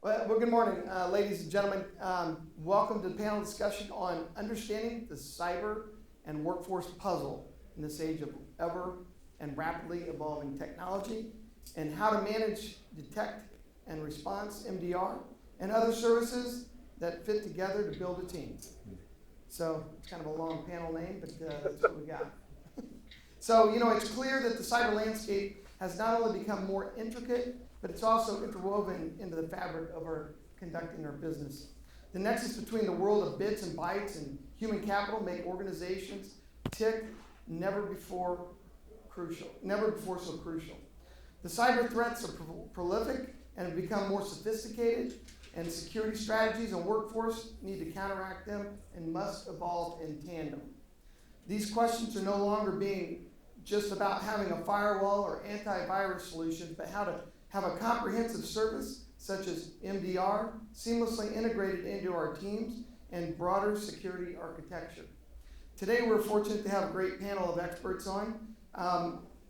Well, good morning, ladies and gentlemen. Welcome to the panel discussion on understanding the cyber and workforce puzzle in this age of ever and rapidly evolving technology, and how to manage, detect, and response MDR and other services that fit together to build a team. So it's kind of a long panel name, but that's what we got. So, it's clear that the cyber landscape has not only become more intricate, but it's also interwoven into the fabric of our conducting our business. The nexus between the world of bits and bytes and human capital make organizations tick never before so crucial. The cyber threats are prolific and have become more sophisticated, and security strategies and workforce need to counteract them and must evolve in tandem. These questions are no longer being just about having a firewall or antivirus solution, but how to have a comprehensive service such as MDR seamlessly integrated into our teams and broader security architecture. Today we're fortunate to have a great panel of experts on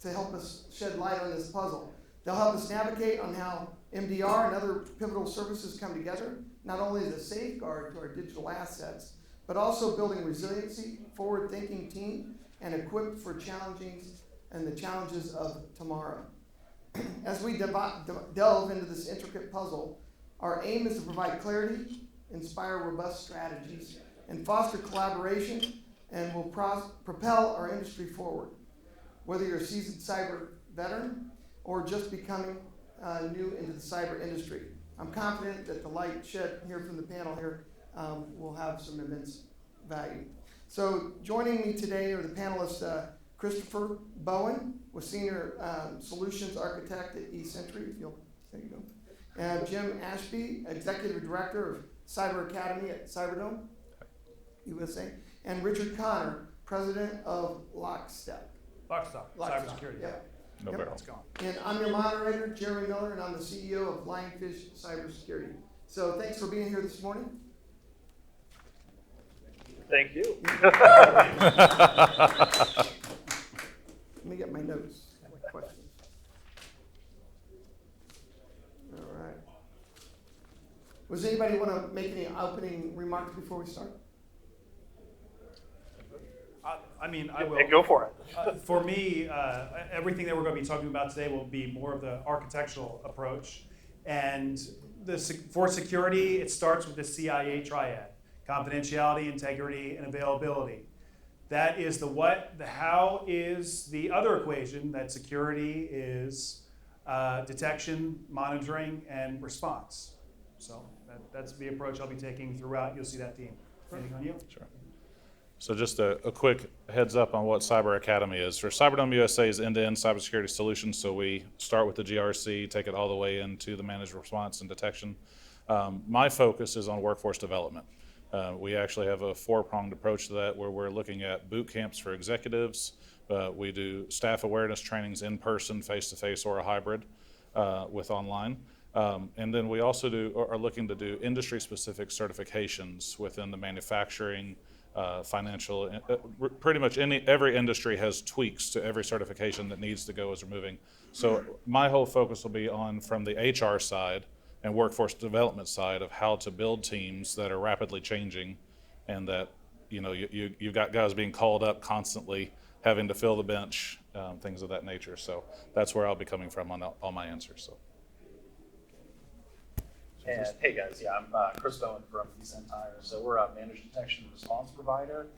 to help us shed light on this puzzle. They'll help us navigate on how MDR and other pivotal services come together, not only as a safeguard to our digital assets, but also building resiliency, forward-thinking team, and equipped for the challenges of tomorrow. As we delve into this intricate puzzle, our aim is to provide clarity, inspire robust strategies, and foster collaboration, and will propel our industry forward. Whether you're a seasoned cyber veteran or just becoming new into the cyber industry, I'm confident that the light shed here from the panel here will have some immense value. So joining me today are the panelists Christopher Bowen, with Senior Solutions Architect at eCentry, there you go. And Jim Ashby, Executive Director of Cyber Academy at Cyberdome, USA. And Richard Connor, President of Lockstep. Lockstock, cybersecurity. Yeah. No barrel. Let's go. And I'm your moderator, Jeremy Miller, and I'm the CEO of Lionfish Cybersecurity. So thanks for being here this morning. Thank you. Let me get my notes, my questions. All right. Does anybody want to make any opening remarks before we start? I will. Hey, go for it. For me, everything that we're going to be talking about today will be more of the architectural approach. And for security, it starts with the CIA triad: confidentiality, integrity, and availability. That is the what. The how is the other equation. That security is detection, monitoring, and response. So that's the approach I'll be taking throughout. You'll see that theme. Anything on you? Sure. So just a quick heads up on what Cyber Academy is. For Cyberdome USA's end-to-end cybersecurity solutions, so we start with the GRC, take it all the way into the managed response and detection. My focus is on workforce development. We actually have a four-pronged approach to that, where we're looking at boot camps for executives. We do staff awareness trainings in person, face-to-face, or a hybrid with online. And then we also are looking to do industry-specific certifications within the manufacturing, financial, pretty much every industry has tweaks to every certification that needs to go as we're moving. So my whole focus will be on from the HR side and workforce development side of how to build teams that are rapidly changing, and that you've got guys being called up constantly, having to fill the bench, things of that nature. So that's where I'll be coming from on all my answers. So. And hey guys, I'm Chris Bowen from eCentry. So we're a managed detection and response provider,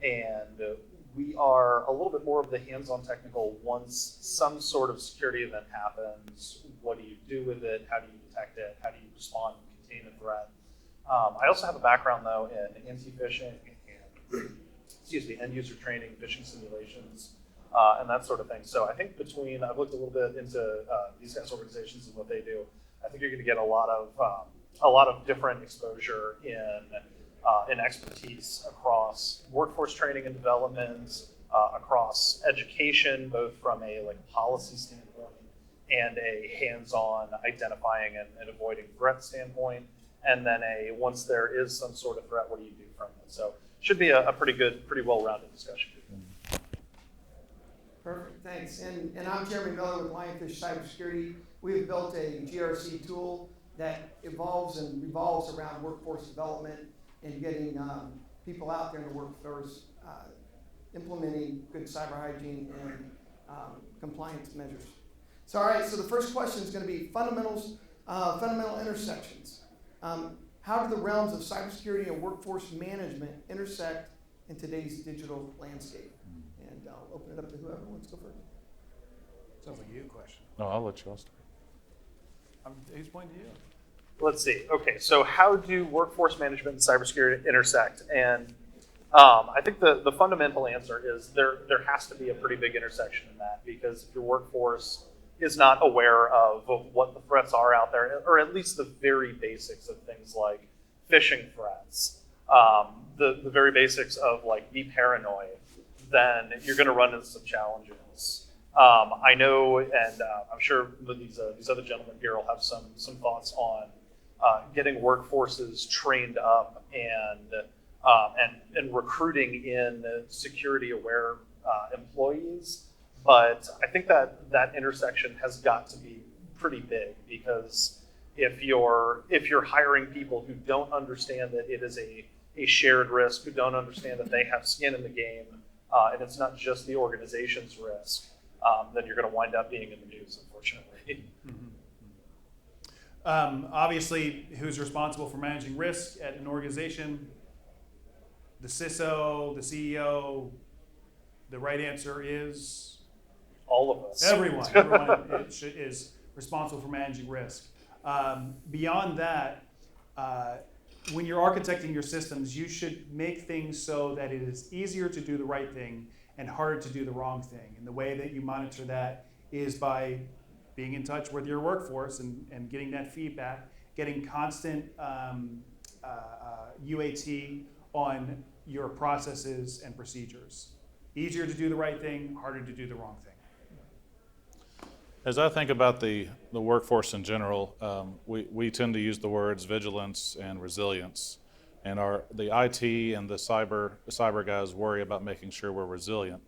and we are a little bit more of the hands-on technical. Once some sort of security event happens, what do you do with it? How do you detect it? How do you respond and contain the threat? I also have a background though in anti-phishing and end-user training, phishing simulations, and that sort of thing. So I think I've looked a little bit into these guys' organizations and what they do. I think you're going to get a lot of different exposure in expertise across workforce training and development, across education, both from a policy standpoint and a hands-on identifying and avoiding threat standpoint, and then once there is some sort of threat, what do you do from it? So it should be a pretty well-rounded discussion. Perfect, thanks. And I'm Jeremy Miller with Lionfish Cybersecurity. We have built a GRC tool that evolves and revolves around workforce development and getting people out there in the workforce implementing good cyber hygiene and compliance measures. So, all right, so the first question is going to be fundamental intersections. How do the realms of cybersecurity and workforce management intersect in today's digital landscape? And I'll open it up to whoever wants to go first. Sounds like a you question. No, I'll let you all start. Who's pointing to you? Let's see. Okay, so how do workforce management and cybersecurity intersect? And I think the fundamental answer is there has to be a pretty big intersection in that, because if your workforce is not aware of what the threats are out there, or at least the very basics of things like phishing threats, the very basics of like be paranoid, then you're going to run into some challenges. I know, and I'm sure these other gentlemen here will have some thoughts on getting workforces trained up and recruiting in security-aware employees. But I think that intersection has got to be pretty big, because if you're hiring people who don't understand that it is a shared risk, who don't understand that they have skin in the game, and it's not just the organization's risk, then you're going to wind up being in the news, unfortunately. Obviously, who's responsible for managing risk at an organization? The CISO, the CEO. The right answer is All of us. everyone is responsible for managing risk. Beyond that, when you're architecting your systems, you should make things so that it is easier to do the right thing and harder to do the wrong thing. And the way that you monitor that is by being in touch with your workforce and getting that feedback, getting constant UAT on your processes and procedures. Easier to do the right thing, harder to do the wrong thing. As I think about the workforce in general, we tend to use the words vigilance and resilience. And the IT and the cyber guys worry about making sure we're resilient.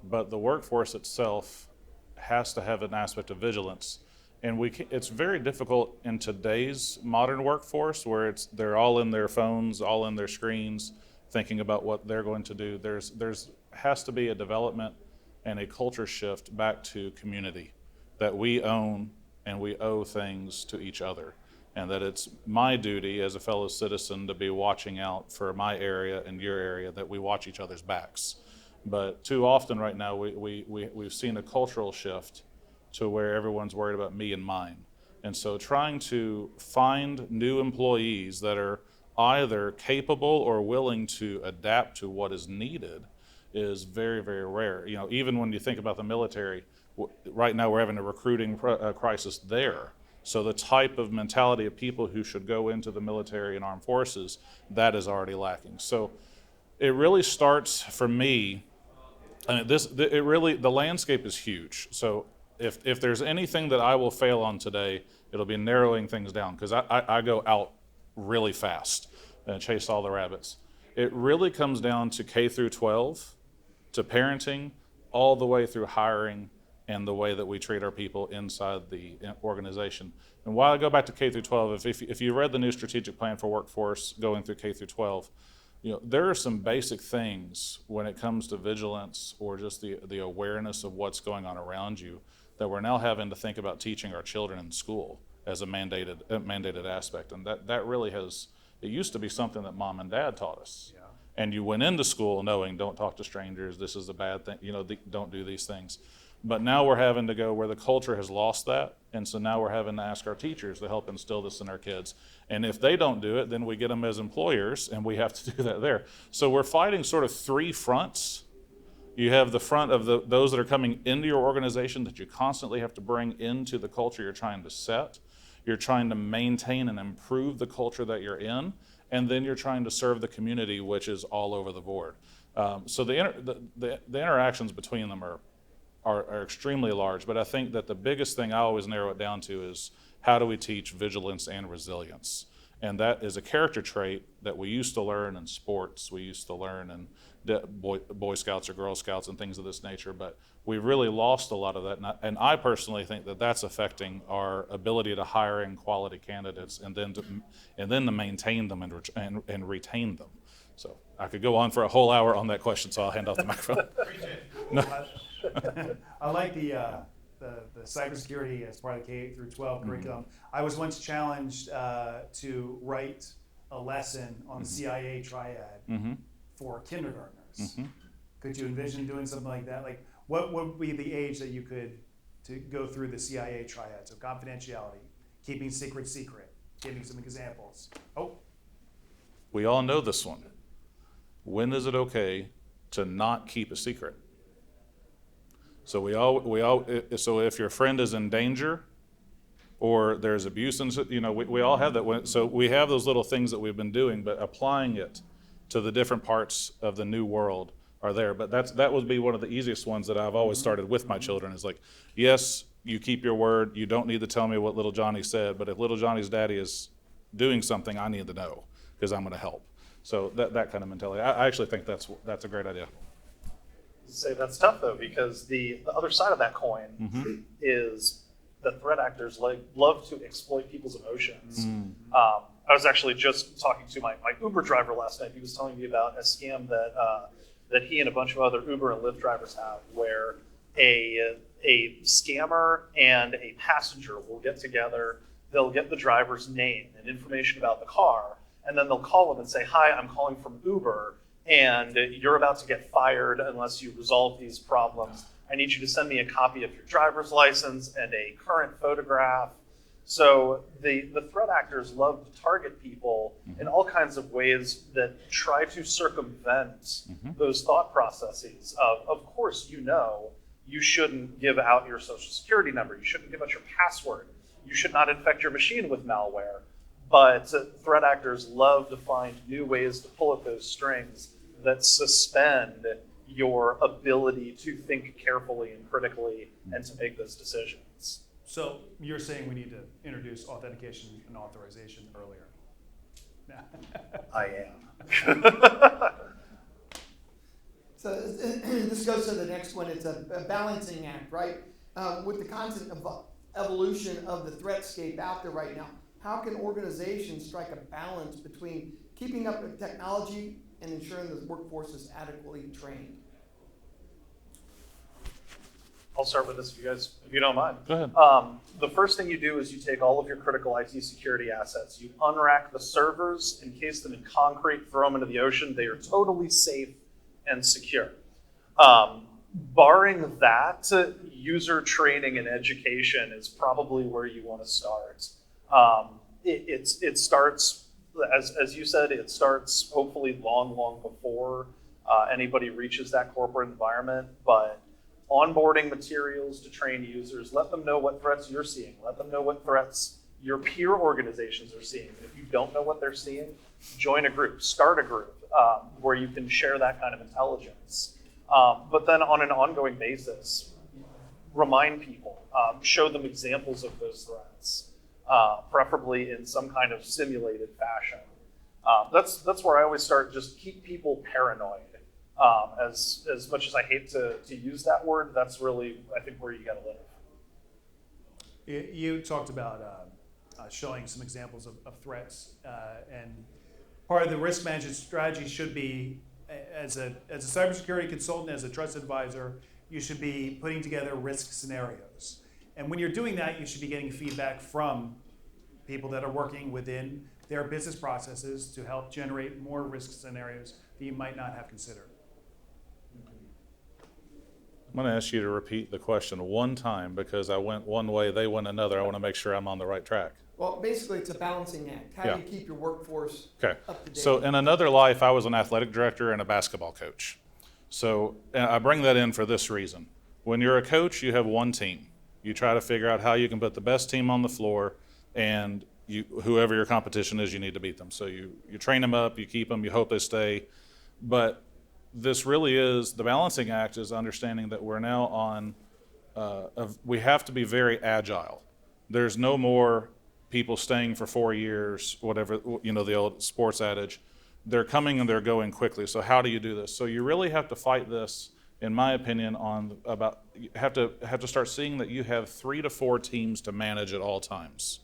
But the workforce itself has to have an aspect of vigilance. And it's very difficult in today's modern workforce, where they're all in their phones, all in their screens, thinking about what they're going to do. There's has to be a development and a culture shift back to community, that we own and we owe things to each other, and that it's my duty as a fellow citizen to be watching out for my area and your area, that we watch each other's backs. But too often right now we've seen a cultural shift to where everyone's worried about me and mine. And so trying to find new employees that are either capable or willing to adapt to what is needed is very, very rare. You know, even when you think about the military, right now we're having a recruiting crisis there. So the type of mentality of people who should go into the military and armed forces, that is already lacking. So it really starts for me, I mean, the landscape is huge. So if there's anything that I will fail on today, it'll be narrowing things down, because I go out really fast and chase all the rabbits. It really comes down to K through 12, to parenting, all the way through hiring and the way that we treat our people inside the organization. And while I go back to K through 12, if you read the new strategic plan for workforce going through K through 12, you know, there are some basic things when it comes to vigilance or just the awareness of what's going on around you that we're now having to think about teaching our children in school as a mandated aspect. And that really it used to be something that mom and dad taught us. Yeah. And you went into school knowing, don't talk to strangers, this is a bad thing, don't do these things. But now we're having to go where the culture has lost that, and so now we're having to ask our teachers to help instill this in our kids. And if they don't do it, then we get them as employers, and we have to do that there. So we're fighting sort of three fronts. You have the front of those that are coming into your organization that you constantly have to bring into the culture you're trying to set. You're trying to maintain and improve the culture that you're in, and then you're trying to serve the community, which is all over the board. So the interactions between them are extremely large, but I think that the biggest thing I always narrow it down to is how do we teach vigilance and resilience? And that is a character trait that we used to learn in sports, we used to learn in Boy Scouts or Girl Scouts and things of this nature, but we've really lost a lot of that. And I personally think that that's affecting our ability to hiring quality candidates and then to maintain them and retain them. So I could go on for a whole hour on that question, so I'll hand off the microphone. No. I like the cybersecurity as part of the K through 12 curriculum. I was once challenged to write a lesson on the CIA triad for kindergartners. Could you envision doing something like that? Like, what would be the age that you could to go through the CIA triad? So confidentiality, keeping secret, giving some examples. Oh, We all know this one. When is it okay to not keep a secret? So so if your friend is in danger or there's abuse, and we all have that. So we have those little things that we've been doing, but applying it to the different parts of the new world are there. But that would be one of the easiest ones that I've always started with my children is like, yes, you keep your word. You don't need to tell me what little Johnny said, but if little Johnny's daddy is doing something, I need to know because I'm going to help. So that kind of mentality. I actually think that's a great idea. Say that's tough though, because the other side of that coin is that threat actors love to exploit people's emotions. I was actually just talking to my Uber driver last night. He was telling me about a scam that he and a bunch of other Uber and Lyft drivers have, where a scammer and a passenger will get together. They'll get the driver's name and information about the car, and then they'll call them and say, "Hi, I'm calling from Uber, and you're about to get fired unless you resolve these problems. I need you to send me a copy of your driver's license and a current photograph." So the threat actors love to target people in all kinds of ways that try to circumvent those thought processes of course, you shouldn't give out your social security number. You shouldn't give out your password. You should not infect your machine with malware. But threat actors love to find new ways to pull at those strings that suspend your ability to think carefully and critically and to make those decisions. so you're saying we need to introduce authentication and authorization earlier? I am. So this goes to the next one. It's a balancing act, right? With the constant evolution of the threatscape out there right now, how can organizations strike a balance between keeping up with technology and ensuring the workforce is adequately trained? I'll start with this if you don't mind. Go ahead. The first thing you do is you take all of your critical IT security assets, you unrack the servers, encase them in concrete, throw them into the ocean. They are totally safe and secure. Barring that, user training and education is probably where you want to start. It starts, as you said, it starts hopefully long before anybody reaches that corporate environment, but onboarding materials to train users, let them know what threats you're seeing, let them know what threats your peer organizations are seeing. And if you don't know what they're seeing, join a group, start a group where you can share that kind of intelligence. But then on an ongoing basis, remind people, show them examples of those threats, preferably in some kind of simulated fashion. That's where I always start, just keep people paranoid. As much as I hate to use that word, that's really, I think, where you gotta live. You talked about showing some examples of threats, and part of the risk management strategy should be, as a cybersecurity consultant, as a trusted advisor, you should be putting together risk scenarios. And when you're doing that, you should be getting feedback from people that are working within their business processes to help generate more risk scenarios that you might not have considered. I'm going to ask you to repeat the question one time because I went one way, they went another. I want to make sure I'm on the right track. Well, basically, it's a balancing act. How do you keep your workforce Okay. up to date? So in another life, I was an athletic director and a basketball coach. So and I bring that in for this reason. When you're a coach, you have one team. You try to figure out how you can put the best team on the floor, and whoever your competition is, you need to beat them. So you train them up, you keep them, you hope they stay. But this really is, the balancing act is understanding that we're now on, we have to be very agile. There's no more people staying for 4 years, whatever, the old sports adage. They're coming and they're going quickly. So how do you do this? So you really have to fight this, in my opinion, you have to start seeing that you have 3 to 4 teams to manage at all times.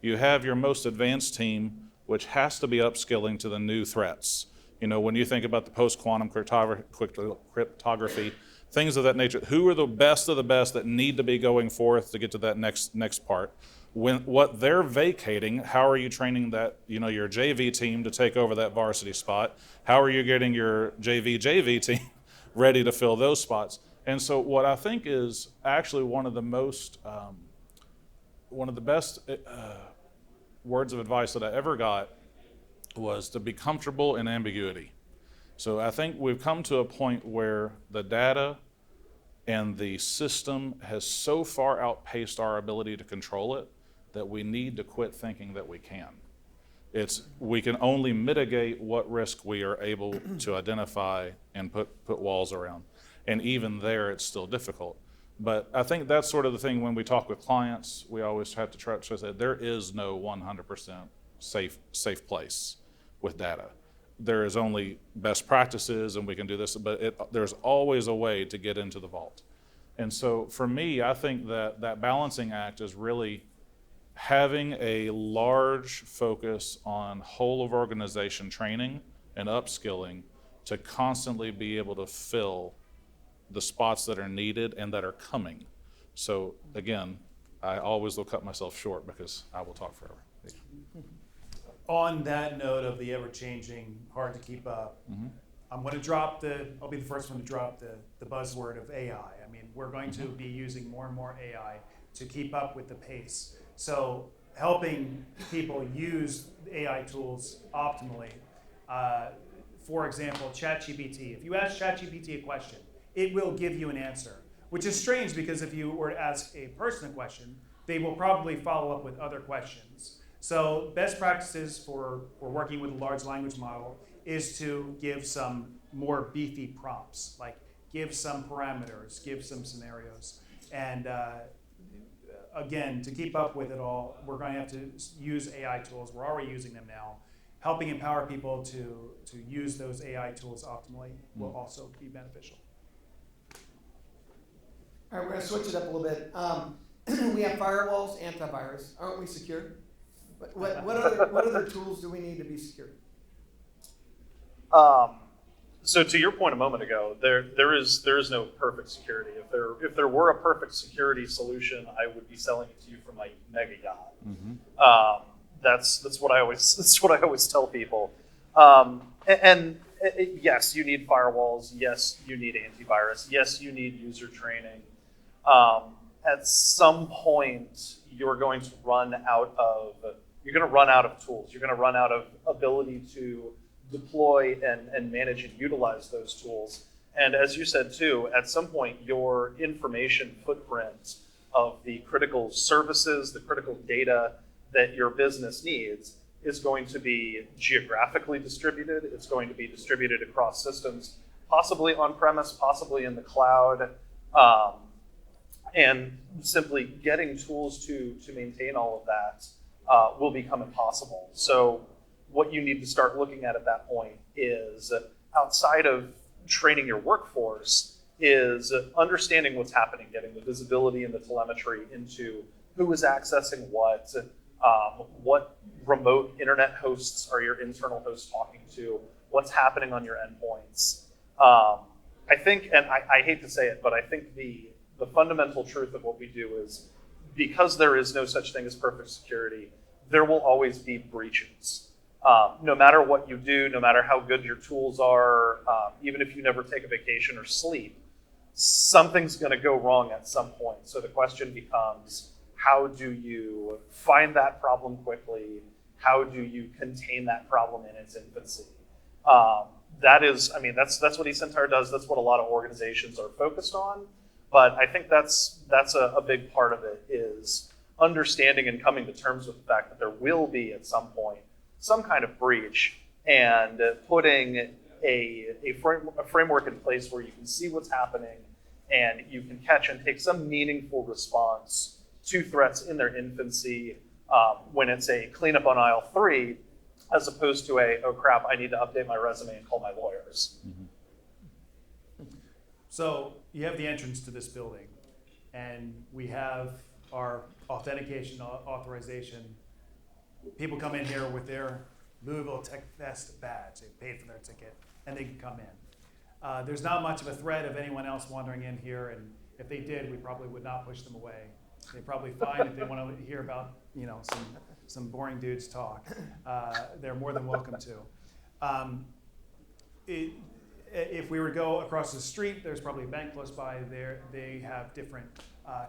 You have your most advanced team, which has to be upskilling to the new threats. When you think about the post-quantum cryptography, things of that nature, who are the best of the best that need to be going forth to get to that next part? What they're vacating, how are you training that, your JV team to take over that varsity spot? How are you getting your JV team ready to fill those spots? And so what I think is actually one of the best words of advice that I ever got was to be comfortable in ambiguity. So I think we've come to a point where the data and the system has so far outpaced our ability to control it that we need to quit thinking that we can. We can only mitigate what risk we are able to identify and put walls around. And even there, it's still difficult. But I think that's sort of the thing when we talk with clients, we always have to try to say there is no 100% safe place with data. There is only best practices and we can do this, but there's always a way to get into the vault. And so for me, I think that balancing act is really having a large focus on whole of organization training and upskilling to constantly be able to fill the spots that are needed and that are coming. So again, I always will cut myself short because I will talk forever. On that note of the ever-changing, hard to keep up, I'll be the first one to drop the buzzword of AI. I mean, we're going to be using more and more AI to keep up with the pace. So helping people use AI tools optimally. For example, ChatGPT. If you ask ChatGPT a question, it will give you an answer, which is strange because if you were to ask a person a question, they will probably follow up with other questions. So best practices for working with a large language model is to give some more beefy prompts, like give some parameters, give some scenarios. And again, to keep up with it all, we're going to have to use AI tools. We're already using them now. Helping empower people to use those AI tools optimally will also be beneficial. All right, we're going to switch it up a little bit. We have firewalls, antivirus. Aren't we secure? What other tools do we need to be secure? So to your point a moment ago, there is no perfect security. If there were a perfect security solution, I would be selling it to you from my mega yacht. That's what I always tell people. And yes, you need firewalls. Yes, you need antivirus. Yes, you need user training. At some point, you're going to run out of tools. You're going to run out of ability to deploy and manage and utilize those tools. And as you said too, at some point, your information footprint of the critical services, the critical data that your business needs is going to be geographically distributed. It's going to be distributed across systems, possibly on-premise, possibly in the cloud. And simply getting tools to maintain all of that will become impossible. So what you need to start looking at that point is, outside of training your workforce, is understanding what's happening, getting the visibility and the telemetry into who is accessing what remote internet hosts are your internal hosts talking to, what's happening on your endpoints. I think, and I hate to say it, but I think the fundamental truth of what we do is, because there is no such thing as perfect security, there will always be breaches. No matter what you do, no matter how good your tools are, even if you never take a vacation or sleep, something's going to go wrong at some point. So the question becomes, how do you find that problem quickly? How do you contain that problem in its infancy? That's what eCentire does. That's what a lot of organizations are focused on. But I think that's a big part of it, is understanding and coming to terms with the fact that there will be at some point some kind of breach, and putting a framework in place where you can see what's happening and you can catch and take some meaningful response to threats in their infancy, when it's a cleanup on aisle 3, as opposed to a, oh crap, I need to update my resume and call my lawyers. So you have the entrance to this building, and we have our authentication authorization. People come in here with their Louisville Techfest badge. They paid for their ticket, and they can come in. There's not much of a threat of anyone else wandering in here, and if they did, we probably would not push them away. They'd probably fine if they want to hear about, some boring dudes talk. They're more than welcome to. If we were to go across the street, there's probably a bank close by there. They have different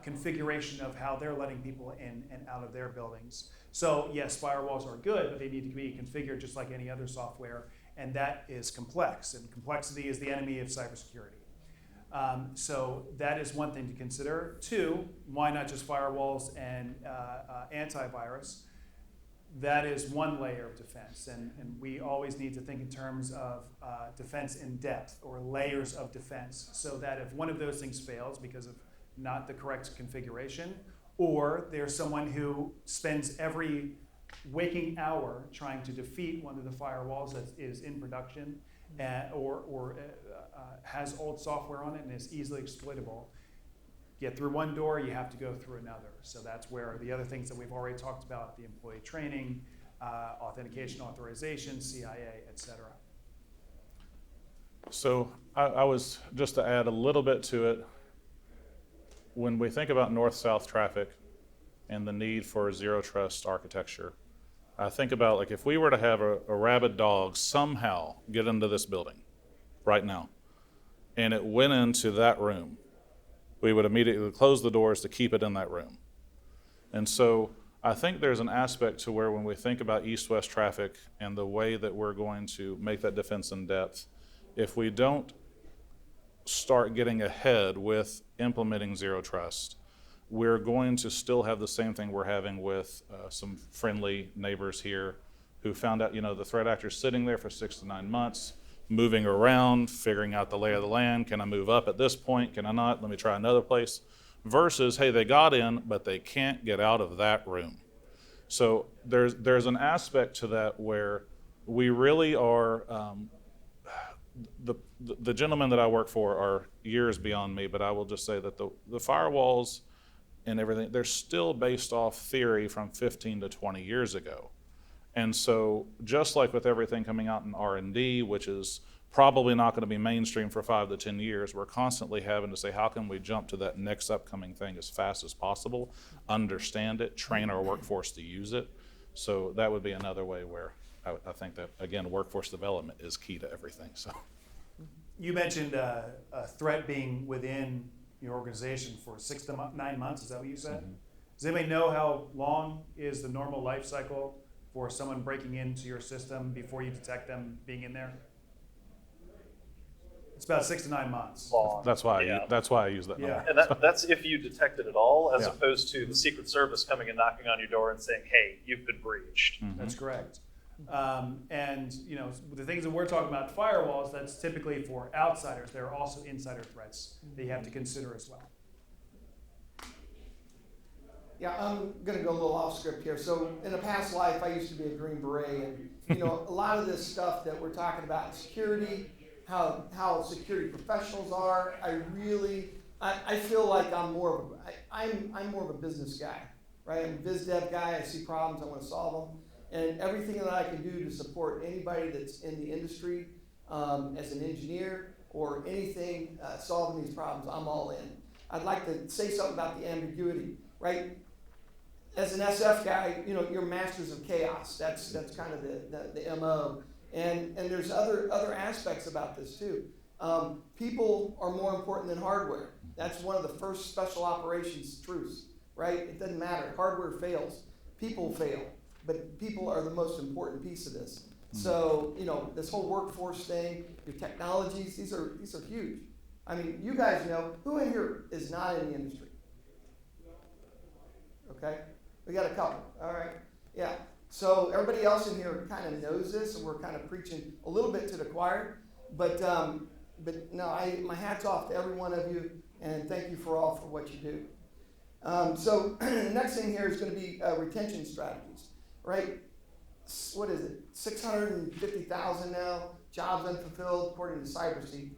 configuration of how they're letting people in and out of their buildings. So yes, firewalls are good, but they need to be configured just like any other software, and that is complex, and complexity is the enemy of cybersecurity. So that is one thing to consider. 2, why not just firewalls and antivirus? That is one layer of defense, and we always need to think in terms of defense in depth, or layers of defense, so that if one of those things fails because of not the correct configuration, or there's someone who spends every waking hour trying to defeat one of the firewalls that is in production, or has old software on it and is easily exploitable. Get through one door, you have to go through another. So that's where the other things that we've already talked about, the employee training, authentication, authorization, CIA, et cetera. So I was, just to add a little bit to it, when we think about north-south traffic and the need for zero trust architecture, I think about, like, if we were to have a rabid dog somehow get into this building right now, and it went into that room, we would immediately close the doors to keep it in that room. And so I think there's an aspect to where when we think about east-west traffic and the way that we're going to make that defense in depth, if we don't start getting ahead with implementing zero trust, we're going to still have the same thing we're having with some friendly neighbors here who found out, the threat actor's sitting there for 6 to 9 months, moving around, figuring out the lay of the land. Can I move up at this point? Can I not? Let me try another place. Versus, hey, they got in, but they can't get out of that room. So there's an aspect to that where we really are, the gentlemen that I work for are years beyond me, but I will just say that the firewalls and everything, they're still based off theory from 15 to 20 years ago. And so just like with everything coming out in R&D, which is probably not going to be mainstream for 5 to 10 years, we're constantly having to say, how can we jump to that next upcoming thing as fast as possible, understand it, train our workforce to use it. So that would be another way where I think that, again, workforce development is key to everything. So You mentioned a threat being within your organization for 6 to 9 months. Is that what you said? Mm-hmm. Does anybody know how long is the normal life cycle for someone breaking into your system before you detect them being in there? It's about 6 to 9 months. Long. that's why I use that number. And that's if you detect it at all, as opposed to the Secret Service coming and knocking on your door and saying, hey, you've been breached. Mm-hmm. That's correct. And the things that we're talking about, firewalls, that's typically for outsiders. There are also insider threats that you have to consider as well. Yeah, I'm going to go a little off script here. So in a past life, I used to be a Green Beret, and a lot of this stuff that we're talking about, security, how security professionals are, I feel like I'm more of a business guy, right? I'm a biz dev guy. I see problems, I want to solve them, and everything that I can do to support anybody that's in the industry as an engineer or anything solving these problems, I'm all in. I'd like to say something about the ambiguity, right? As an SF guy, you're masters of chaos. That's kind of the MO. And there's other aspects about this too. People are more important than hardware. That's one of the first special operations truths, right? It doesn't matter. Hardware fails. People fail. But people are the most important piece of this. So, this whole workforce thing, your technologies, these are huge. I mean, you guys know, who in here is not in the industry? Okay? We got a couple. All right. Yeah. So everybody else in here kind of knows this, and we're kind of preaching a little bit to the choir. But no, my hat's off to every one of you, and thank you for what you do. So the next thing here is going to be retention strategies, right? What is it? 650,000 now jobs unfulfilled according to CyberSeek.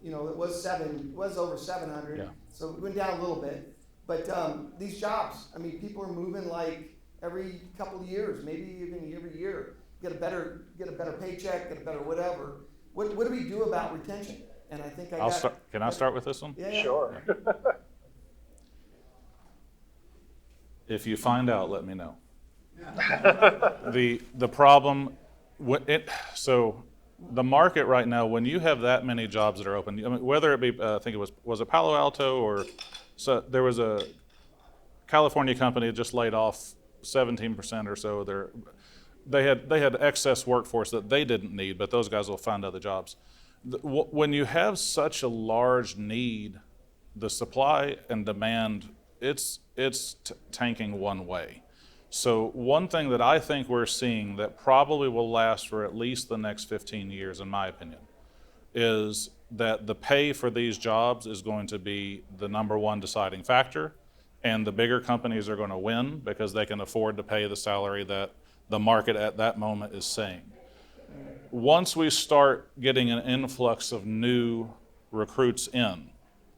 It was over 700, Yeah. so it went down a little bit. But these jobs, I mean, people are moving like every couple of years, maybe even every year. Get a better paycheck, get a better whatever. What do we do about retention? And I think Can I start with this one? Yeah. Sure. If you find out, let me know. The problem, so the market right now, when you have that many jobs that are open, I mean, whether it be, I think it was it Palo Alto, or so there was a California company that just laid off 17% or so. They had excess workforce that they didn't need, but those guys will find other jobs. When you have such a large need, the supply and demand, it's tanking one way. So one thing that I think we're seeing that probably will last for at least the next 15 years, in my opinion, is that the pay for these jobs is going to be the number one deciding factor, and the bigger companies are going to win because they can afford to pay the salary that the market at that moment is saying. Once we start getting an influx of new recruits in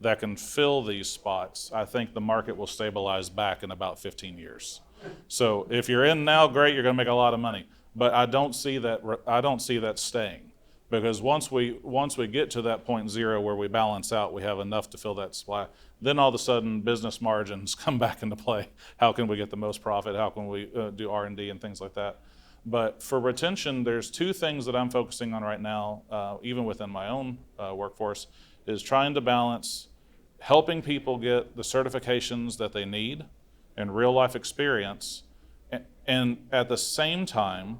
that can fill these spots, I think the market will stabilize back in about 15 years. So if you're in now, great, you're going to make a lot of money. But I don't see that staying, because once we get to that point zero where we balance out, we have enough to fill that supply. Then all of a sudden, business margins come back into play. How can we get the most profit? How can we do R&D and things like that? But for retention, there's two things that I'm focusing on right now, even within my own workforce, is trying to balance helping people get the certifications that they need and real life experience, and at the same time,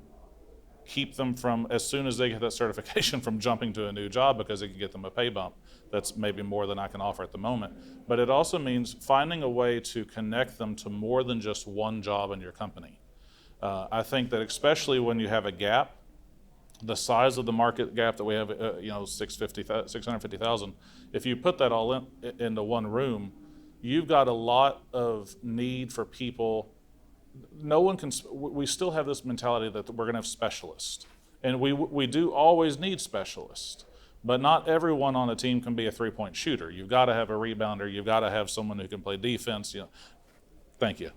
keep them from, as soon as they get that certification, from jumping to a new job, because it can get them a pay bump that's maybe more than I can offer at the moment. But it also means finding a way to connect them to more than just one job in your company. I think that especially when you have a gap, the size of the market gap that we have, 650,000, if you put that all into one room, you've got a lot of need for people. No one can, we still have this mentality that we're going to have specialists. And we do always need specialists. But not everyone on a team can be a three-point shooter. You've got to have a rebounder. You've got to have someone who can play defense. Thank you.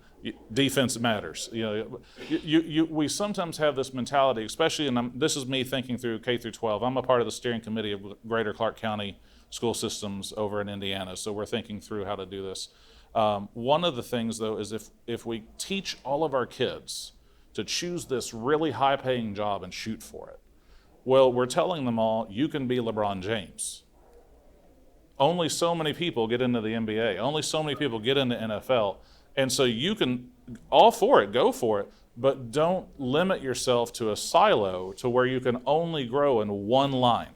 Defense matters. We sometimes have this mentality, especially, and this is me thinking through K through 12. I'm a part of the steering committee of Greater Clark County School Systems over in Indiana, so we're thinking through how to do this. One of the things, though, is if we teach all of our kids to choose this really high-paying job and shoot for it, well, we're telling them all, you can be LeBron James. Only so many people get into the NBA. Only so many people get into NFL. And so you can, all for it, go for it, but don't limit yourself to a silo to where you can only grow in one line,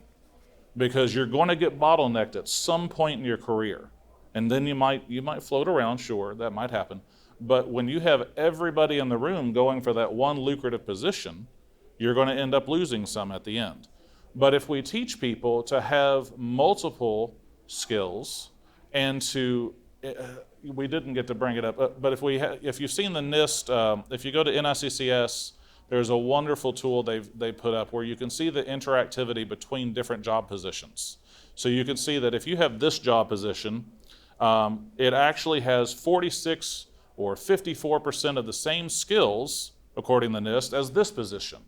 because you're going to get bottlenecked at some point in your career. And then you might float around, sure, that might happen. But when you have everybody in the room going for that one lucrative position, you're going to end up losing some at the end. But if we teach people to have multiple skills and to, we didn't get to bring it up, but if you've seen the NIST, if you go to NICCS, there's a wonderful tool they put up where you can see the interactivity between different job positions. So you can see that if you have this job position, it actually has 46 or 54% of the same skills, according to NIST, as this position.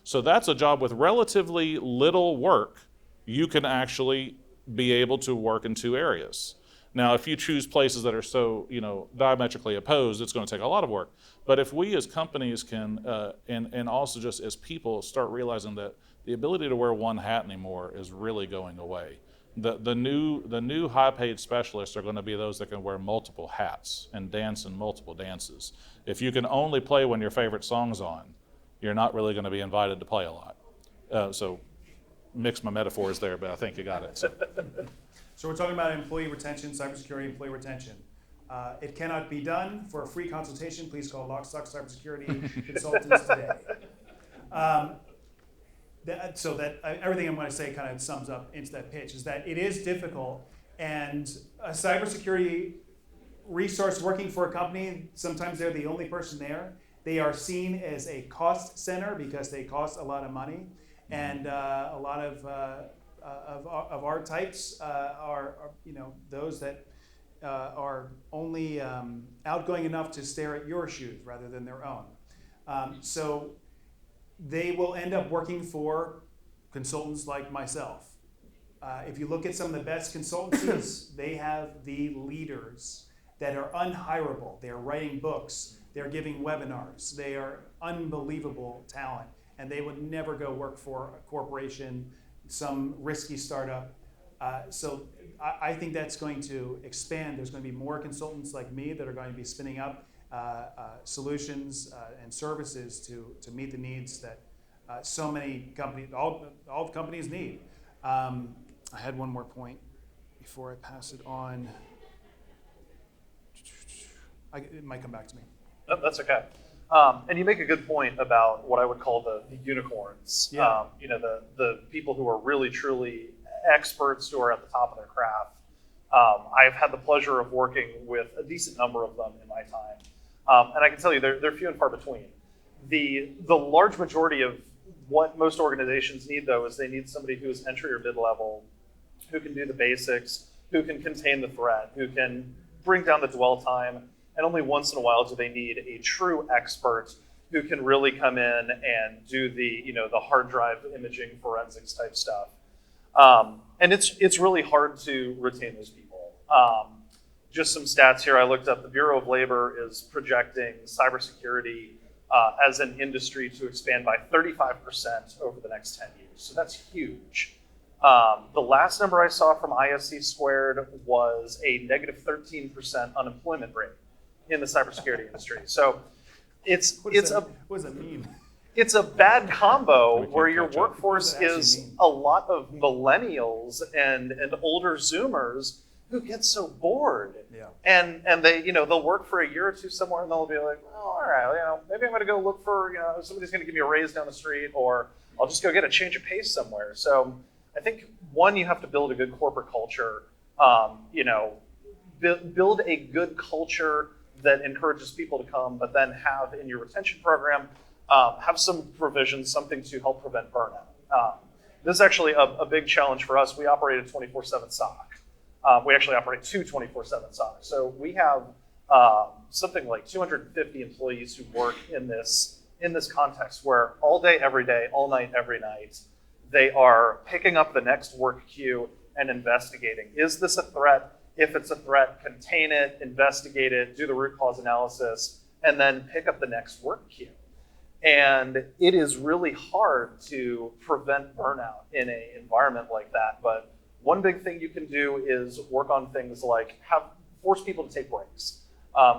So that's a job with relatively little work. You can actually be able to work in two areas. Now, if you choose places that are so, diametrically opposed, it's going to take a lot of work. But if we as companies can, and also just as people, start realizing that the ability to wear one hat anymore is really going away. The new high-paid specialists are going to be those that can wear multiple hats and dance in multiple dances. If you can only play when your favorite song's on, you're not really going to be invited to play a lot. So mix my metaphors there, but I think you got it. So we're talking about employee retention, cybersecurity employee retention. It cannot be done. For a free consultation, please call Lockstock Cybersecurity Consultants today. Everything I'm going to say kind of sums up into that pitch, is that it is difficult, and cybersecurity resource working for a company, sometimes they're the only person there. They are seen as a cost center because they cost a lot of money, and a lot of our types are those that are only outgoing enough to stare at your shoes rather than their own. So they will end up working for consultants like myself. If you look at some of the best consultancies, they have the leaders that are unhirable. They are writing books. They're giving webinars. They are unbelievable talent. And they would never go work for a corporation, some risky startup. So I think that's going to expand. There's going to be more consultants like me that are going to be spinning up solutions and services to meet the needs that so many companies, all companies need. I had one more point before I pass it on. It might come back to me. No, that's okay. And you make a good point about what I would call the unicorns. Yeah. The people who are really, truly experts who are at the top of their craft. I've had the pleasure of working with a decent number of them in my time. And I can tell you, they're few and far between. The large majority of what most organizations need, though, is they need somebody who's entry or mid-level, who can do the basics, who can contain the threat, who can bring down the dwell time, and only once in a while do they need a true expert who can really come in and do the hard drive imaging forensics type stuff. And it's really hard to retain those people. Just some stats here I looked up. The Bureau of Labor is projecting cybersecurity as an industry to expand by 35% over the next 10 years. So that's huge. The last number I saw from ISC Squared was a negative 13% unemployment rate in the cybersecurity industry. So What does that mean? it's a bad combo We can't where your catch up. workforce What does that actually is mean? a lot of millennials and older Zoomers who get so bored. Yeah. And they, they'll work for a year or two somewhere and they'll be like, oh, all right, maybe I'm going to go look for, somebody's going to give me a raise down the street, or I'll just go get a change of pace somewhere. So I think, one, you have to build a good corporate culture, build a good culture that encourages people to come, but then have in your retention program, have some provisions, something to help prevent burnout. This is actually a big challenge for us. We operate a 24/7 SOC. We actually operate two 24/7 SOCs. So we have something like 250 employees who work in this context where all day, every day, all night, every night, they are picking up the next work queue and investigating. Is this a threat? If it's a threat, contain it, investigate it, do the root cause analysis, and then pick up the next work queue. And it is really hard to prevent burnout in an environment like that. But one big thing you can do is work on things like force people to take breaks.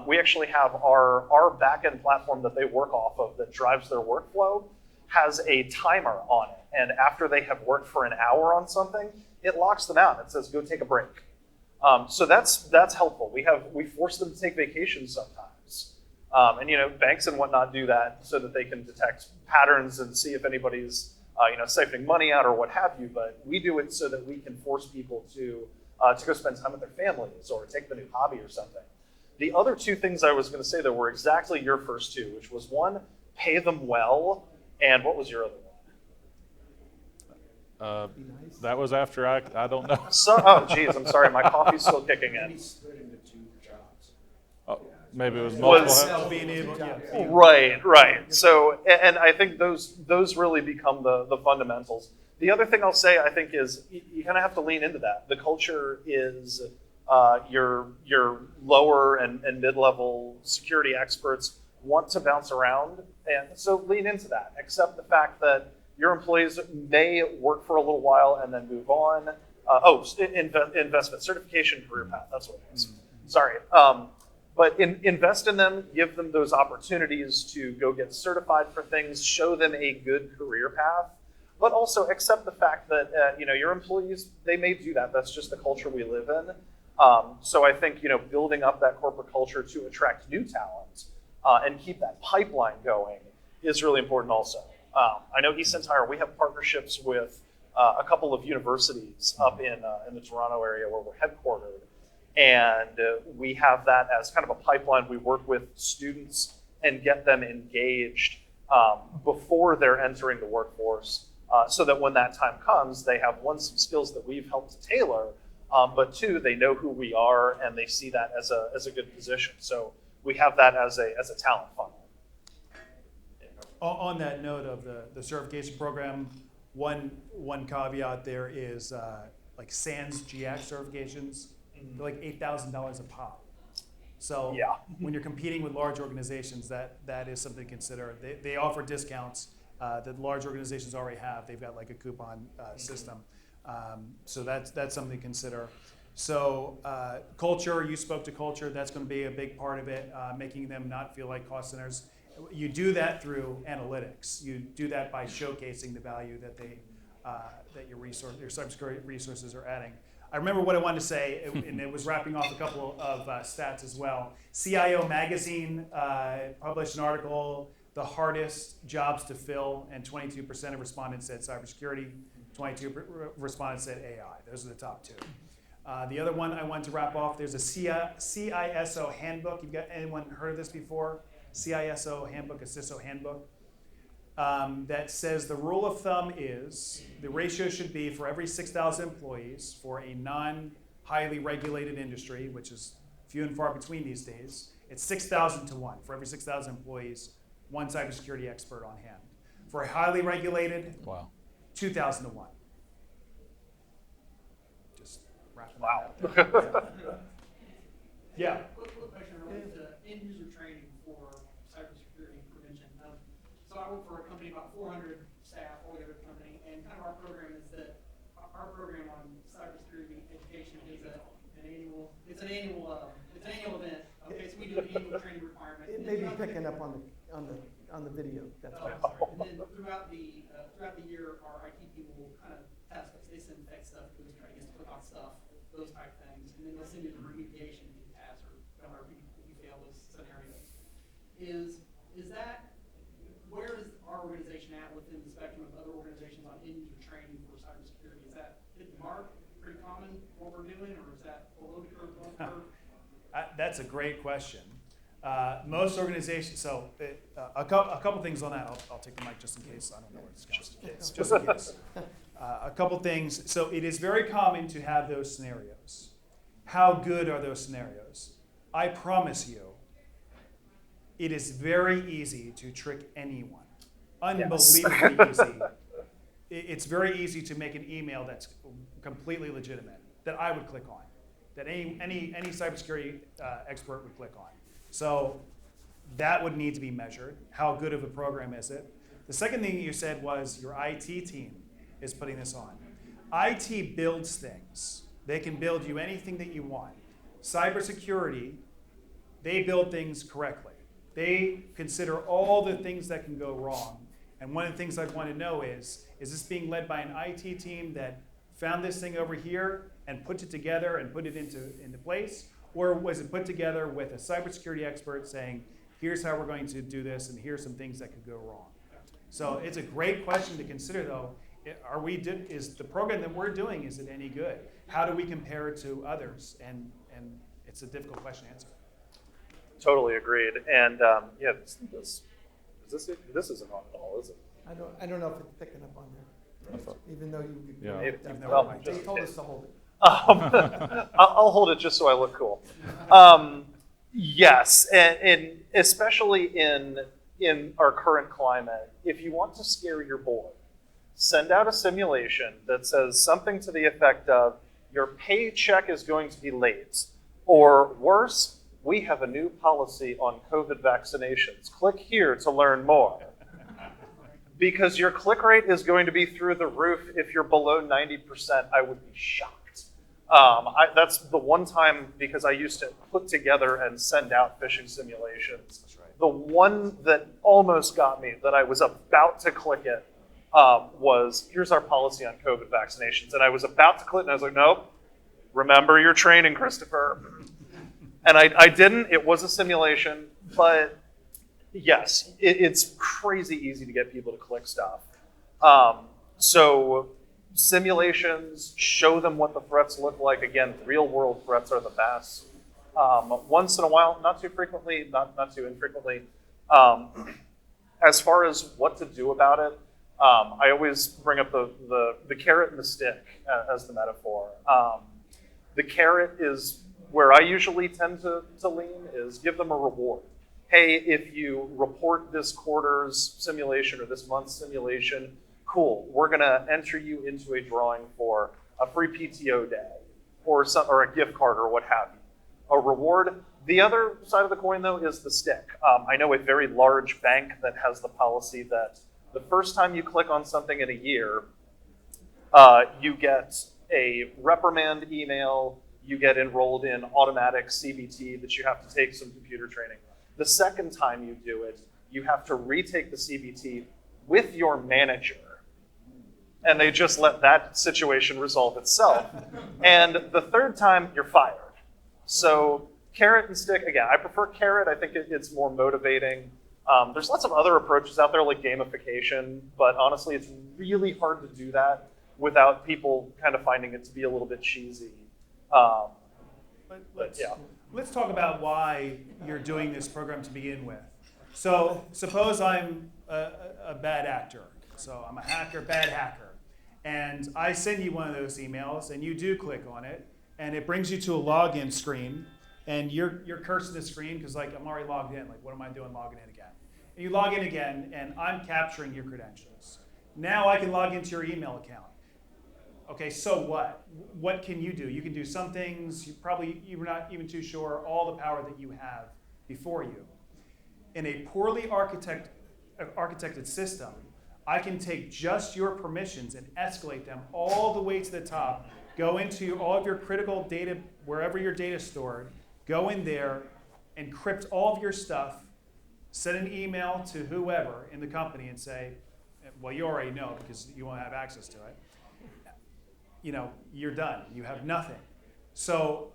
We actually have our back-end platform that they work off of that drives their workflow has a timer on it. And after they have worked for an hour on something, it locks them out. It says, go take a break. So that's helpful. We force them to take vacations sometimes. And banks and whatnot do that so that they can detect patterns and see if anybody's siphoning money out or what have you. But we do it so that we can force people to go spend time with their families or take the new hobby or something. The other two things I was going to say that were exactly your first two, which was one, pay them well, and what was your other one? That was after I don't know. Oh, geez, I'm sorry. My coffee's still kicking in. Maybe it was multiple. Was- Being able, Right. So, and I think those really become the fundamentals. The other thing I'll say, I think, is you kind of have to lean into that. The culture is your lower and mid-level security experts want to bounce around, and so lean into that. Accept the fact that your employees may work for a little while and then move on. Investment, certification, career path, that's what it is. Sorry. But invest in them, give them those opportunities to go get certified for things, show them a good career path, but also accept the fact that your employees, they may do that. That's just the culture we live in. So I think building up that corporate culture to attract new talent and keep that pipeline going is really important also. I know East Entire, we have partnerships with a couple of universities up in the Toronto area where we're headquartered. And we have that as kind of a pipeline. We work with students and get them engaged before they're entering the workforce, so that when that time comes, they have, one, some skills that we've helped to tailor, but two, they know who we are and they see that as a good position. So we have that as a talent funnel. On that note of the certification program, one caveat there is like SANS GX certifications, they're like $8,000 a pop. So Yeah. when you're competing with large organizations, that is something to consider. They offer discounts that large organizations already have. They've got like a coupon system. So that's something to consider. So culture, you spoke to culture, that's going to be a big part of it, making them not feel like cost centers. You do that through analytics. You do that by showcasing the value that that your cybersecurity resources are adding. I remember what I wanted to say, and it was wrapping off a couple of stats as well. CIO Magazine published an article, the hardest jobs to fill, and 22% of respondents said cybersecurity, 22% respondents said AI. Those are the top two. The other one I wanted to wrap off, there's a CISO handbook. Anyone heard of this before? CISO handbook, a CISO handbook. That says the rule of thumb is the ratio should be for every 6,000 employees for a non-highly regulated industry, which is few and far between these days. It's 6,000 to 1. For every 6,000 employees, one cybersecurity expert on hand. For a highly regulated, Wow. 2,000 to 1. Just wrapping Wow. that up. Yeah. Quick question related to end user training for cybersecurity prevention. So I work for a company, about 400 staff, all together company, and kind of our program is that our program on cybersecurity education is an annual event. Okay, so we do an annual training requirement. It may be picking up on the video, that's why. And then throughout the year, our IT people will kind of task us. They send tech stuff to us, try to get us to click on stuff, those type things, and then they'll send you the remediation if you pass or whatever if you fail those scenarios. Is that, where is our organization at within the spectrum of other organizations on end user training for cybersecurity? Is that hitting the mark, pretty common what we're doing, or is that below the curve, above the curve? That's a great question. Most organizations, so a couple things on that. I'll take the mic just in case. I don't know where it's going. Just in case. A couple things. So it is very common to have those scenarios. How good are those scenarios? I promise you, it is very easy to trick anyone. Unbelievably easy. It's very easy to make an email that's completely legitimate, that I would click on, that any cybersecurity expert would click on. So that would need to be measured. How good of a program is it? The second thing you said was your IT team is putting this on. IT builds things. They can build you anything that you want. Cybersecurity, they build things correctly. They consider all the things that can go wrong. And one of the things I'd want to know is this being led by an IT team that found this thing over here and put it together and put it into place? Or was it put together with a cybersecurity expert saying, here's how we're going to do this and here's some things that could go wrong? So it's a great question to consider though. Is the program that we're doing, is it any good? How do we compare it to others? And it's a difficult question to answer. Totally agreed. And yeah, this isn't on at all, is it? I don't know if it's picking up on there, even though you. Yeah. They told us to hold it. I'll hold it just so I look cool. Yes, and especially in our current climate, if you want to scare your board, send out a simulation that says something to the effect of, your paycheck is going to be late, or worse, we have a new policy on COVID vaccinations. Click here to learn more. Because your click rate is going to be through the roof. If you're below 90%, I would be shocked. That's the one time, because I used to put together and send out phishing simulations. That's right. The one that almost got me, that I was about to click it, was, here's our policy on COVID vaccinations. And I was about to click, and I was like, nope, remember your training, Christopher. And I didn't. It was a simulation. But yes, it's crazy easy to get people to click stuff. So simulations, show them what the threats look like. Again, real world threats are the best. Once in a while, not too frequently, not too infrequently. As far as what to do about it, I always bring up the carrot and the stick as the metaphor. The carrot is where I usually tend to lean, is give them a reward. Hey, if you report this quarter's simulation or this month's simulation, cool, we're gonna enter you into a drawing for a free PTO day or a gift card or what have you. A reward. The other side of the coin, though, is the stick. I know a very large bank that has the policy that the first time you click on something in a year, you get a reprimand email, you get enrolled in automatic CBT that you have to take some computer training. The second time you do it, you have to retake the CBT with your manager. And they just let that situation resolve itself. And the third time, you're fired. So carrot and stick, again, I prefer carrot. I think it's more motivating. There's lots of other approaches out there like gamification, but honestly, it's really hard to do that without people kind of finding it to be a little bit cheesy. Let's talk about why you're doing this program to begin with. So suppose I'm a bad actor. So I'm a hacker, bad hacker. And I send you one of those emails and you do click on it and it brings you to a login screen and you're cursing the screen because like I'm already logged in. Like what am I doing logging in again? And you log in again and I'm capturing your credentials. Now I can log into your email account. Okay, so what? What can you do? You can do some things you're not even too sure all the power that you have before you. In a poorly architected system, I can take just your permissions and escalate them all the way to the top, go into all of your critical data, wherever your data is stored, go in there, encrypt all of your stuff, send an email to whoever in the company and say, well, you already know because you won't have access to it. You know, you're done. You have nothing. So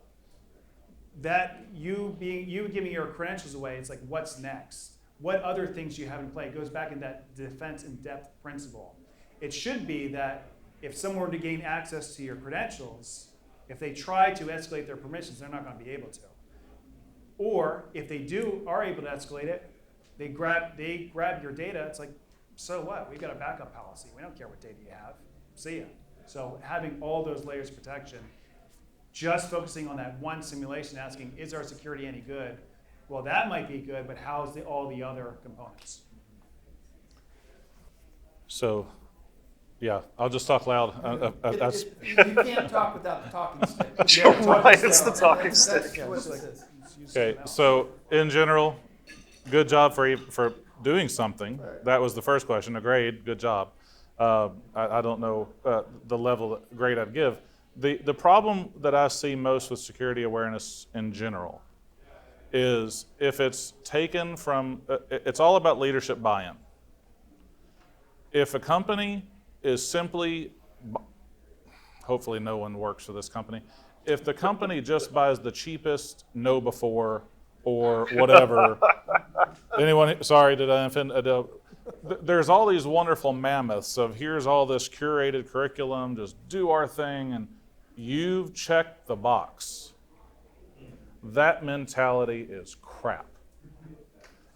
that you giving your credentials away, it's like, what's next? What other things do you have in play? It goes back in that defense in depth principle. It should be that if someone were to gain access to your credentials, if they try to escalate their permissions, they're not going to be able to. Or if they are able to escalate it, they grab your data. It's like, so what? We've got a backup policy. We don't care what data you have. See ya. So having all those layers of protection, just focusing on that one simulation, asking, is our security any good? Well, that might be good, but how's all the other components? So, yeah, I'll just talk loud. You can't talk without the talking stick. Right, it's the talking stick. That's what it is. Okay, so in general, good job for doing something. That was the first question. A grade, good job. I don't know the level of grade I'd give. The problem that I see most with security awareness in general is if it's taken from, it's all about leadership buy-in. If a company is simply, hopefully no one works for this company, if the company just buys the cheapest know before or whatever, anyone, sorry, did I offend? There's all these wonderful mammoths of here's all this curated curriculum, just do our thing, and you've checked the box. That mentality is crap.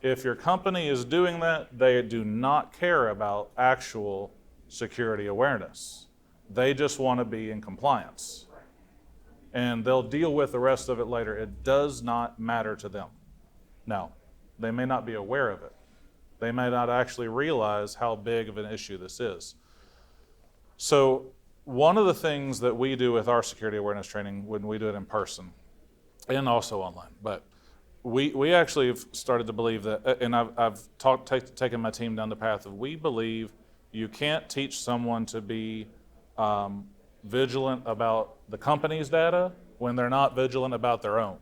If your company is doing that, they do not care about actual security awareness. They just want to be in compliance. And they'll deal with the rest of it later. It does not matter to them. Now, they may not be aware of it. They may not actually realize how big of an issue this is. So one of the things that we do with our security awareness training when we do it in person and also online, but we actually have started to believe that, and I've taken my team down the path of we believe you can't teach someone to be vigilant about the company's data when they're not vigilant about their own.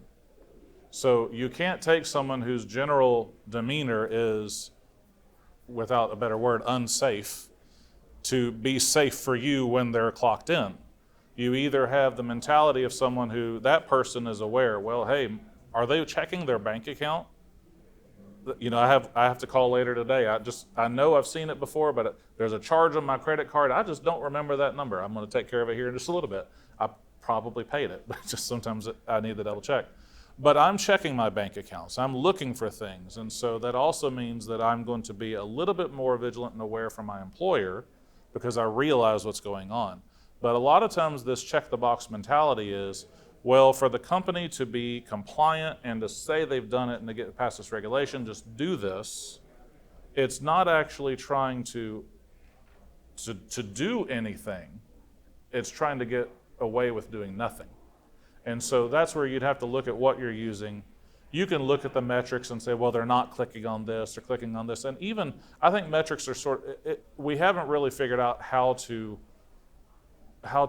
So you can't take someone whose general demeanor is, without a better word, unsafe, to be safe for you when they're clocked in. You either have the mentality of someone who that person is aware, well, hey, are they checking their bank account? I have to call later today. I know I've seen it before, but there's a charge on my credit card. I just don't remember that number. I'm going to take care of it here in just a little bit. I probably paid it, but just sometimes I need to double check. But I'm checking my bank accounts. I'm looking for things. And so that also means that I'm going to be a little bit more vigilant and aware from my employer because I realize what's going on. But a lot of times this check the box mentality is, well, for the company to be compliant and to say they've done it and to get past this regulation, just do this. It's not actually trying to do anything. It's trying to get away with doing nothing. And so that's where you'd have to look at what you're using. You can look at the metrics and say, well, they're not clicking on this or clicking on this. And even, I think metrics are we haven't really figured out how to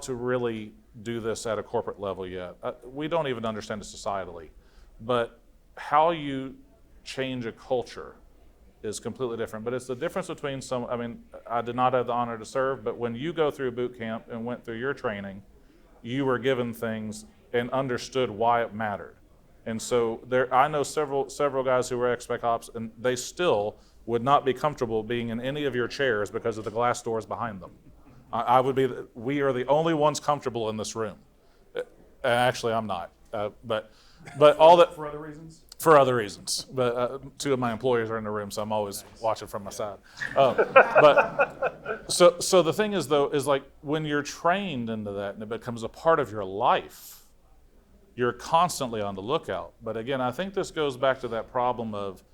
really do this at a corporate level yet. We don't even understand it societally. But how you change a culture is completely different. But it's the difference between I did not have the honor to serve, but when you go through boot camp and went through your training, you were given things and understood why it mattered. And so I know several guys who were ex-spec ops, and they still would not be comfortable being in any of your chairs because of the glass doors behind them. We are the only ones comfortable in this room. Actually, I'm not. But all that For other reasons? for other reasons. But two of my employers are in the room, so I'm always watching from my side. But so the thing is, though, is like when you're trained into that and it becomes a part of your life, you're constantly on the lookout. But again, I think this goes back to that problem of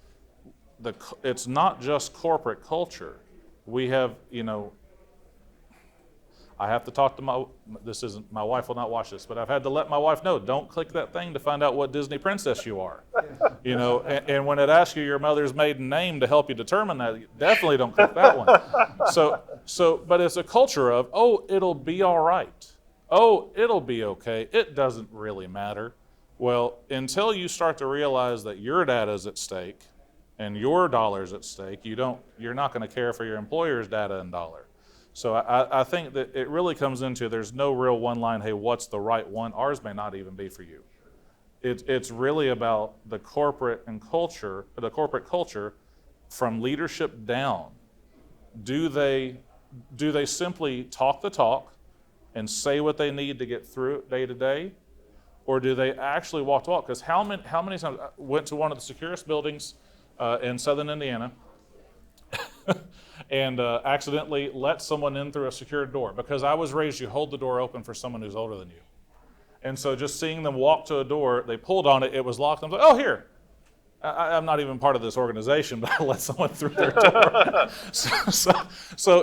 it's not just corporate culture. We have, I have to talk to my wife will not watch this, but I've had to let my wife know, don't click that thing to find out what Disney princess you are. And when it asks you your mother's maiden name to help you determine that, you definitely don't click that one. But it's a culture of, it'll be all right. It'll be okay. It doesn't really matter. Well, until you start to realize that your data is at stake and your dollar's at stake, you're not going to care for your employer's data and dollar. So I think that it really comes into, there's no real one line, hey, what's the right one? Ours may not even be for you. It's really about the corporate culture from leadership down. Do they simply talk the talk and say what they need to get through it day to day? Or do they actually walk the walk? Because how many times I went to one of the securest buildings in southern Indiana and accidentally let someone in through a secured door, because I was raised, you hold the door open for someone who's older than you. And so just seeing them walk to a door, they pulled on it, it was locked. I was like, oh, here. I'm not even part of this organization, but I let someone through their door.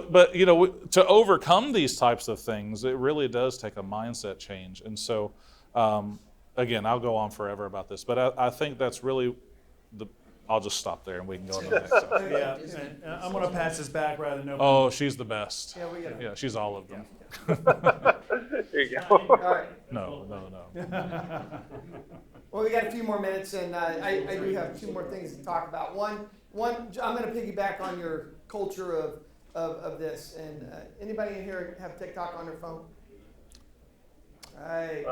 But to overcome these types of things, it really does take a mindset change. And so, again, I'll go on forever about this, but I think that's really I'll just stop there and we can go on to the next subject. Yeah, and I'm going to pass this back rather than open. Oh, she's the best. Yeah, we got it. Yeah, she's all of them. There you go. All right. No. Well, we got a few more minutes, and I do have two more things to talk about. One, I'm going to piggyback on your culture of this. And anybody in here have TikTok on their phone? Right.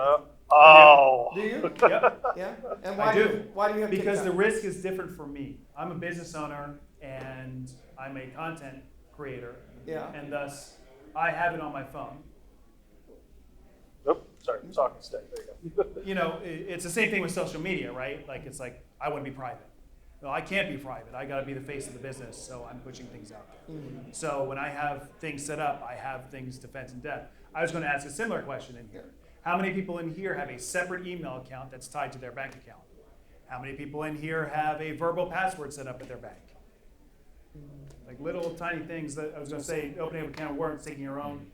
Do you? Yep. Yeah. And I do. Why do you have Because TikTok? the risk is different for me. I'm a business owner and I'm a content creator. Yeah. And thus, I have it on my phone. Nope, sorry, talking stick, there you go. It's the same thing with social media, right? It's like, I want to be private. No, I can't be private. I got to be the face of the business, so I'm pushing things out there. Mm-hmm. So when I have things set up, I have things defense and death. I was going to ask a similar question in here. How many people in here have a separate email account that's tied to their bank account? How many people in here have a verbal password set up at their bank? Like little tiny things that I was going to say, opening up a can of worms, taking your own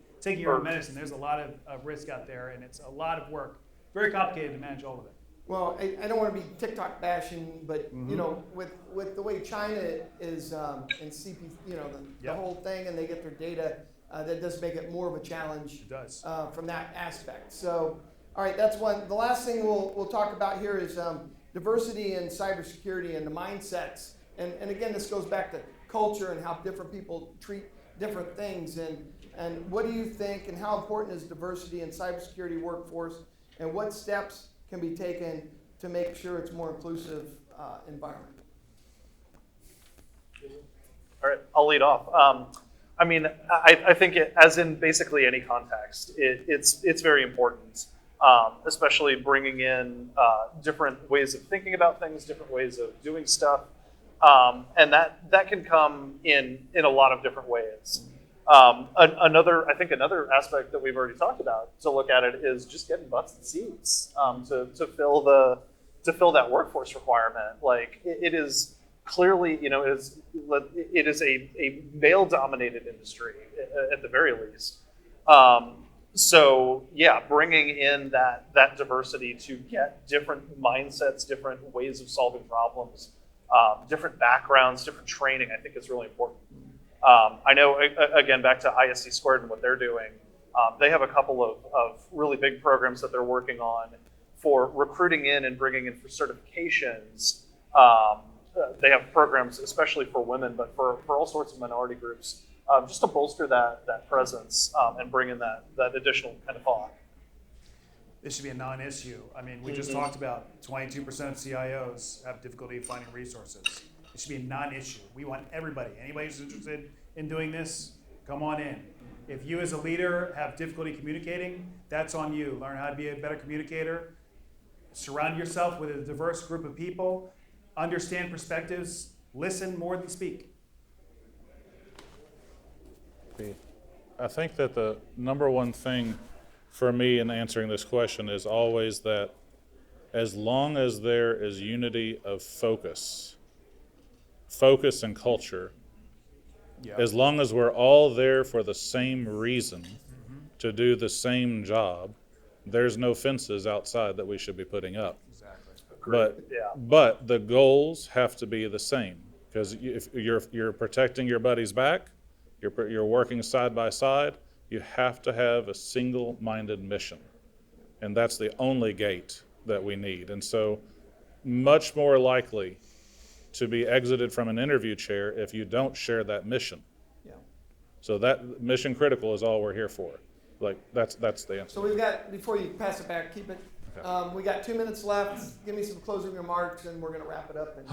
medicine. There's a lot of risk out there, and it's a lot of work. Very complicated to manage all of it. Well, I don't want to be TikTok bashing, but with the way China is and CP, the whole thing, and they get their data, that does make it more of a challenge. It does. From that aspect. So, all right, that's one. The last thing we'll talk about here is diversity in cybersecurity and the mindsets. And again, this goes back to culture and how different people treat different things. And what do you think, and how important is diversity in cybersecurity workforce, and what steps can be taken to make sure it's a more inclusive environment? All right, I'll lead off. I think as in basically any context, it's very important, especially bringing in different ways of thinking about things, different ways of doing stuff, and that can come in a lot of different ways. Another aspect that we've already talked about to look at it is just getting butts and seats to fill that workforce requirement. Like it is clearly, it is a male-dominated industry at the very least. So yeah, bringing in that diversity to get different mindsets, different ways of solving problems, different backgrounds, different training, I think is really important. I know, again, back to ISC Squared and what they're doing, they have a couple of really big programs that they're working on for recruiting in and bringing in for certifications. They have programs, especially for women, but for all sorts of minority groups, just to bolster that presence and bring in that additional kind of thought. This should be a non-issue. I mean, we just talked about 22% of CIOs have difficulty finding resources. It should be a non-issue. We want everybody. Anybody who's interested in doing this, come on in. If you as a leader have difficulty communicating, that's on you. Learn how to be a better communicator. Surround yourself with a diverse group of people. Understand perspectives. Listen more than speak. I think that the number one thing for me in answering this question is always that as long as there is unity of focus and culture, as long as we're all there for the same reason to do the same job, there's no fences outside that we should be putting up. Exactly. But the goals have to be the same, because if you're protecting your buddy's back, you're working side by side, you have to have a single-minded mission, and that's the only gate that we need. And so much more likely to be exited from an interview chair if you don't share that mission. Yeah. So that mission critical is all we're here for. Like that's the answer. So we've got, before you pass it back, keep it. Okay. We got 2 minutes left. Give me some closing remarks, and we're going to wrap it up. And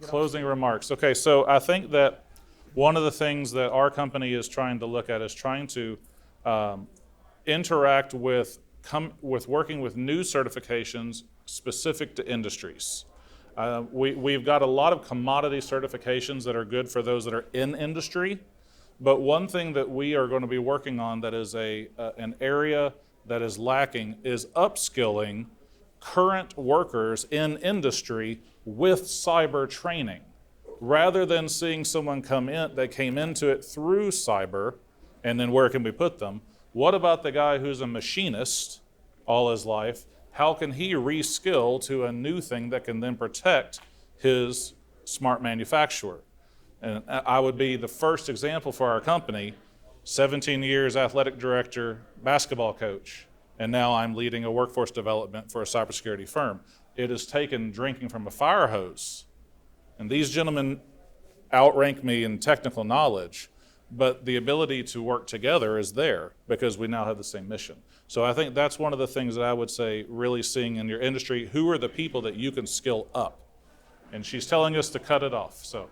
get Closing remarks. Okay, so I think that one of the things that our company is trying to look at is trying to interact with working with new certifications specific to industries. We've got a lot of commodity certifications that are good for those that are in industry, but one thing that we are going to be working on that is an area that is lacking is upskilling current workers in industry with cyber training. Rather than seeing someone come in that came into it through cyber, and then where can we put them? What about the guy who's a machinist all his life? How can he reskill to a new thing that can then protect his smart manufacturer? And I would be the first example for our company, 17 years athletic director, basketball coach, and now I'm leading a workforce development for a cybersecurity firm. It has taken drinking from a fire hose. And these gentlemen outrank me in technical knowledge, but the ability to work together is there because we now have the same mission. So I think that's one of the things that I would say really seeing in your industry, who are the people that you can skill up? And she's telling us to cut it off, so.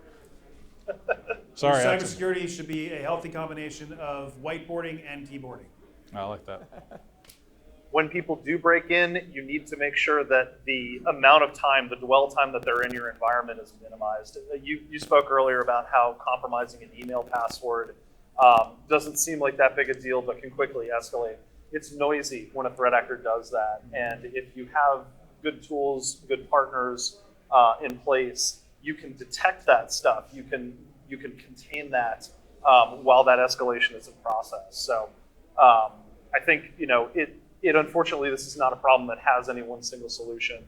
Sorry. Cybersecurity should be a healthy combination of whiteboarding and keyboarding. I like that. When people do break in, you need to make sure that the amount of time, the dwell time that they're in your environment is minimized. You spoke earlier about how compromising an email password doesn't seem like that big a deal, but can quickly escalate. It's noisy when a threat actor does that. And if you have good tools, good partners in place, you can detect that stuff. You can contain that while that escalation is in process. So I think, it unfortunately, this is not a problem that has any one single solution,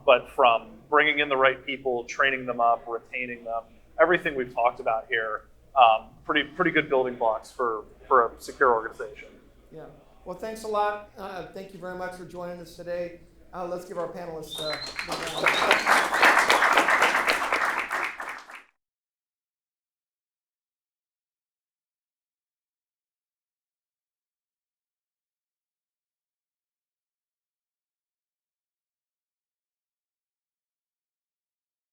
but from bringing in the right people, training them up, retaining them, everything we've talked about here, pretty good building blocks for a secure organization. Yeah. Well, thanks a lot. Thank you very much for joining us today. Let's give our panelists a round.